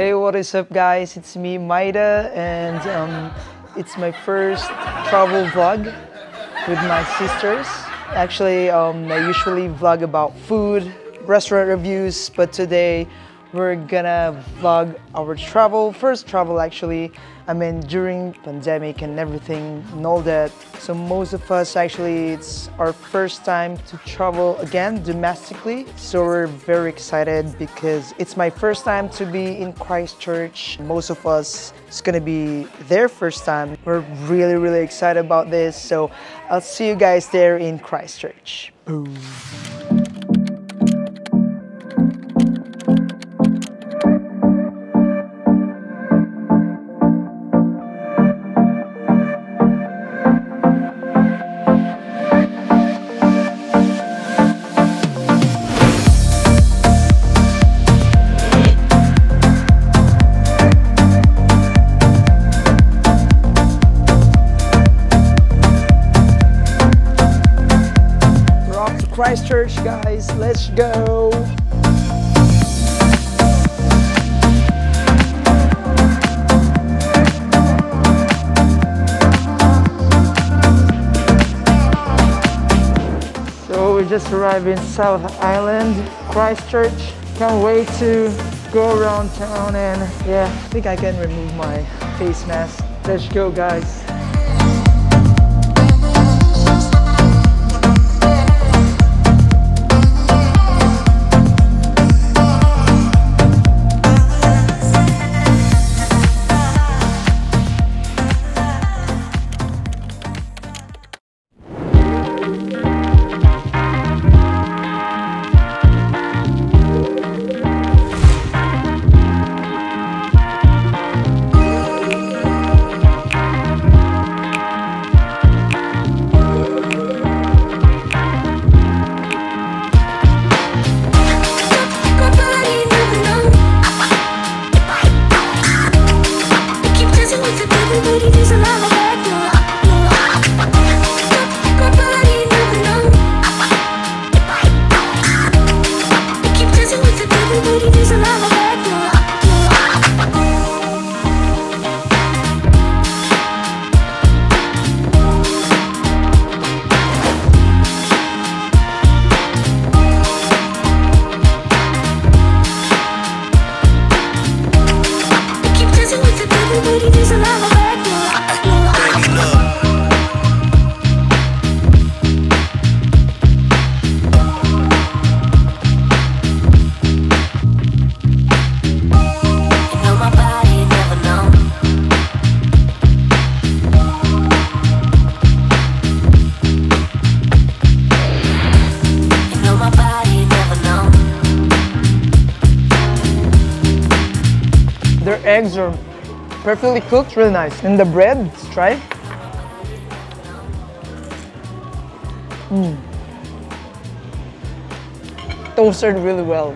Hey, what is up guys? It's me, Maida, and it's my first travel vlog with my sisters. Actually, I usually vlog about food, restaurant reviews, but today we're gonna vlog our first travel actually. I mean, during pandemic and everything and all that. So most of us actually, it's our first time to travel again domestically. So we're very excited because it's my first time to be in Christchurch. Most of us, it's gonna be their first time. We're really excited about this. So I'll see you guys there in Christchurch. Boom. Christchurch, guys, let's go! So we just arrived in South Island, Christchurch. Can't wait to go around town and yeah, I think I can remove my face mask. Let's go, guys! Their eggs are perfectly cooked, really nice. And the bread, let's try. Toasted really well.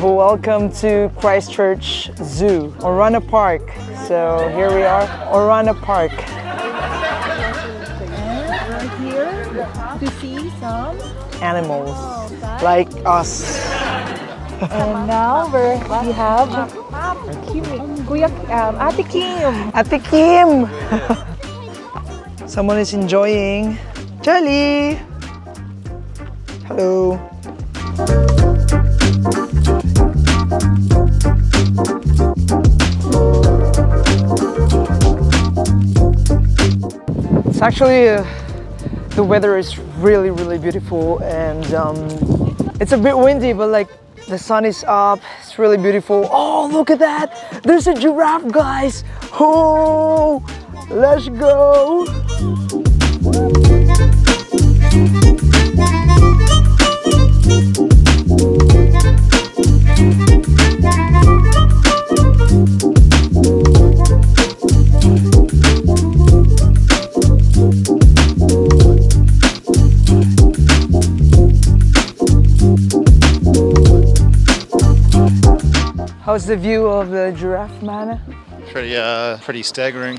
Welcome to Christchurch Zoo, Orana Park. So here we are, Orana Park. We're here to see some animals like us. And now we have Ate Kim. Ate Kim! Someone is enjoying. Charlie! Hello! It's actually the weather is really beautiful, and it's a bit windy, but like the sun is up. It's really beautiful. Oh, look at that! There's a giraffe, guys. Oh, let's go. How's the view of the giraffe, man? Pretty staggering.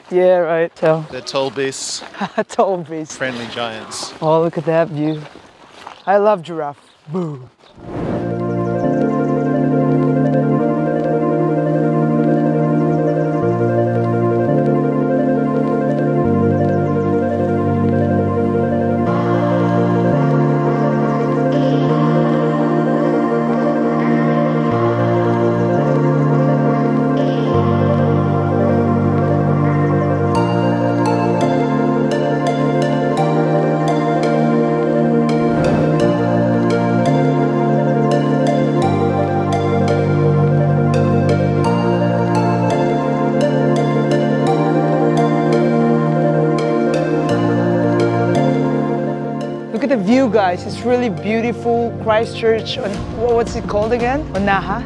Yeah, right. So They're tall beasts, tall beast. friendly giants. Oh, look at that view. I love giraffe. Boo. Look at the view, guys. It's really beautiful. Christchurch, what's it called again? Orana.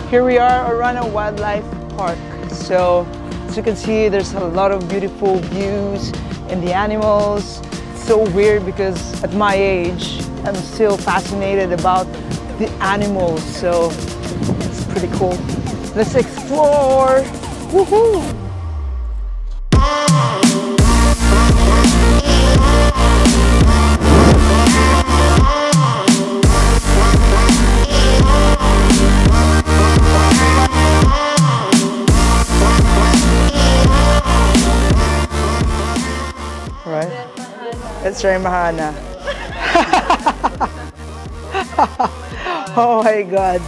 Here we are, Orana Wildlife Park. So, as you can see, there's a lot of beautiful views and the animals. It's so weird because at my age, I'm still fascinated about the animals. So, it's pretty cool. Let's explore. Woohoo! Let's try Mahana. Oh my God.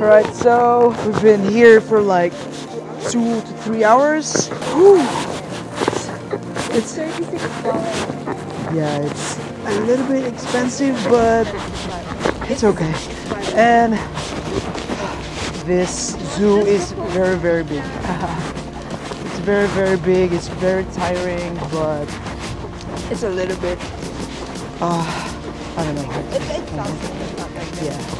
Alright, so we've been here for like 2 to 3 hours. Whew. It's $36. Yeah, it's a little bit expensive, but it's okay. And this zoo is very big. It's very big. It's very tiring, but it's a little bit. I don't know. It's not like that. Yeah.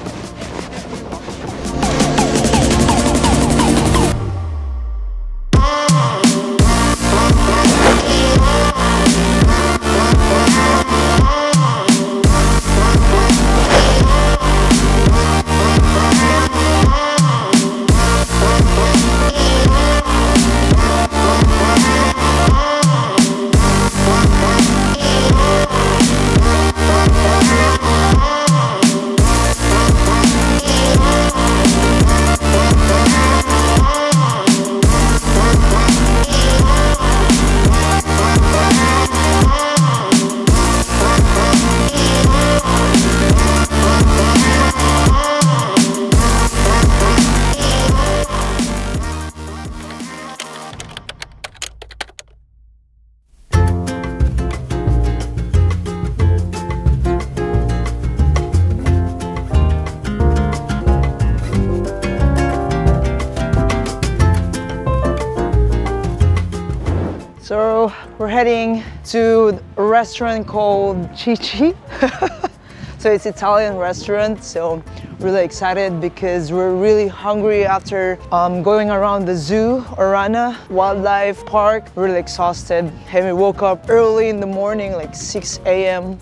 So we're heading to a restaurant called Chi Chi. So it's Italian restaurant, so really excited because we're really hungry after going around the zoo, Orana Wildlife Park. Really exhausted, and we woke up early in the morning, like 6 a.m.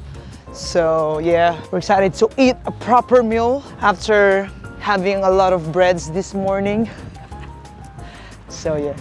So yeah, we're excited to eat a proper meal after having a lot of breads this morning. So yeah.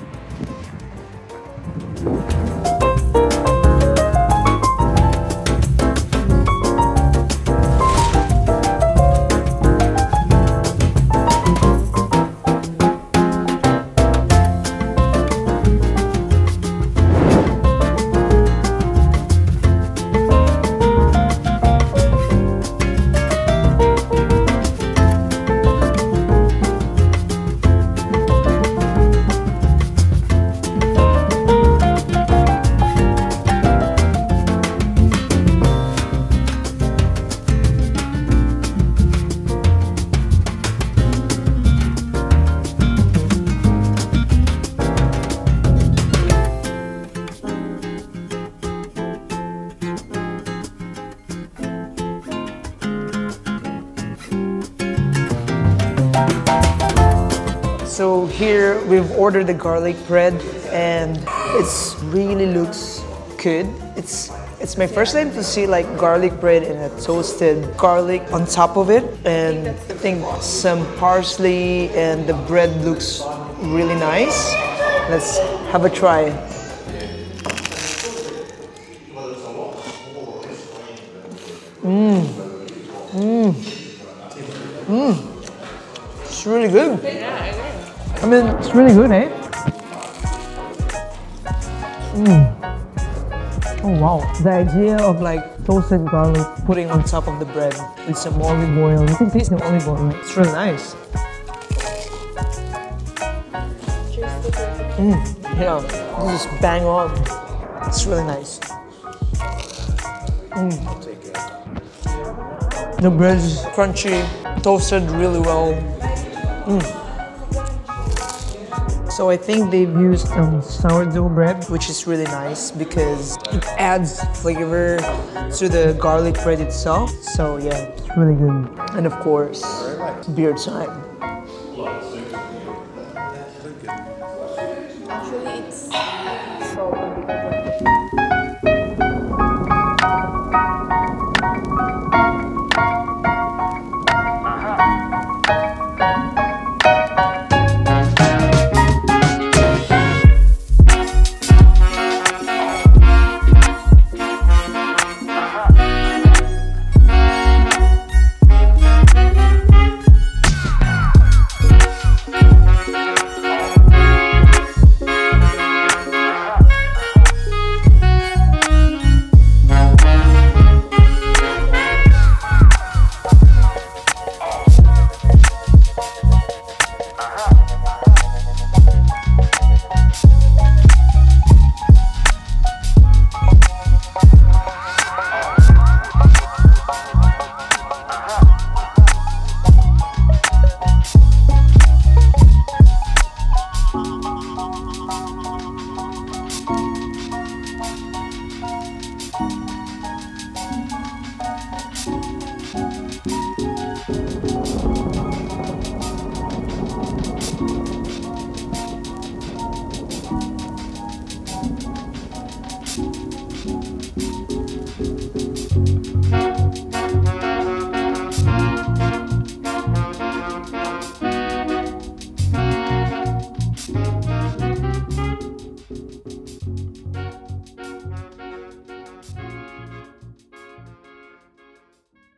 So here we've ordered the garlic bread and it's really looks good. It's my first time to see like garlic bread and a toasted garlic on top of it, and I think some parsley, and the bread looks really nice. Let's have a try. It's really good. I mean, it's really good, eh? Oh wow. The idea of like toasted garlic putting on top of the bread with some olive oil. You can taste the olive oil, right? It's really nice. Yeah, this is bang on. It's really nice. The bread is crunchy, toasted really well. So I think they've used sourdough bread, which is really nice because it adds flavor to the garlic bread itself. So yeah, it's really good. And of course, beer time. Actually, it's salty because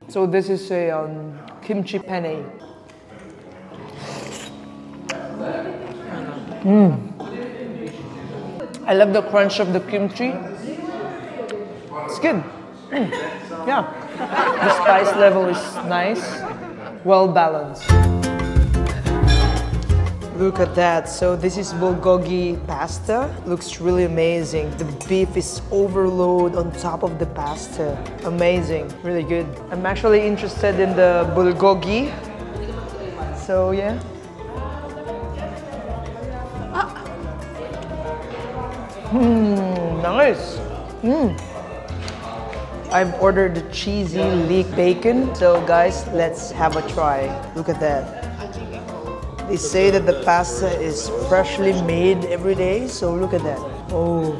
So this is a kimchi penne. I love the crunch of the kimchi. It's good. Yeah. The spice level is nice, well balanced. Look at that. So this is bulgogi pasta. Looks really amazing. The beef is overload on top of the pasta. Amazing. Really good. I'm actually interested in the bulgogi. So yeah. Nice. I've ordered the cheesy leek bacon. So guys, let's have a try. Look at that. They say that the pasta is freshly made every day, so look at that. Oh,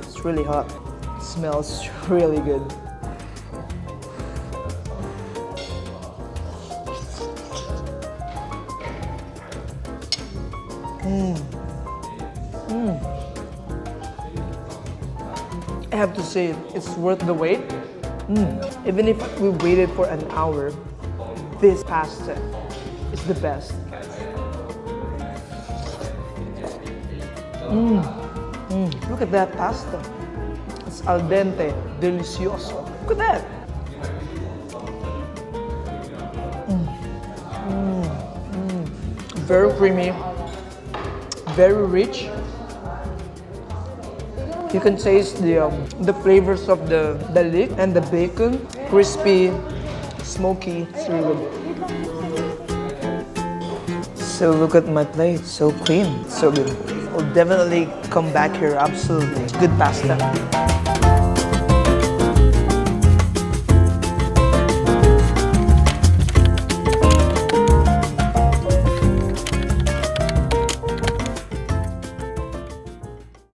it's really hot. It smells really good. I have to say, it's worth the wait. Even if we waited for an hour, this pasta is the best. Look at that pasta. It's al dente, delicioso. Look at that. Very creamy, very rich. You can taste the flavors of the leek and the bacon. Crispy, smoky, it's really good. So look at my plate, so clean, so good. I'll definitely come back here, absolutely. Good pasta.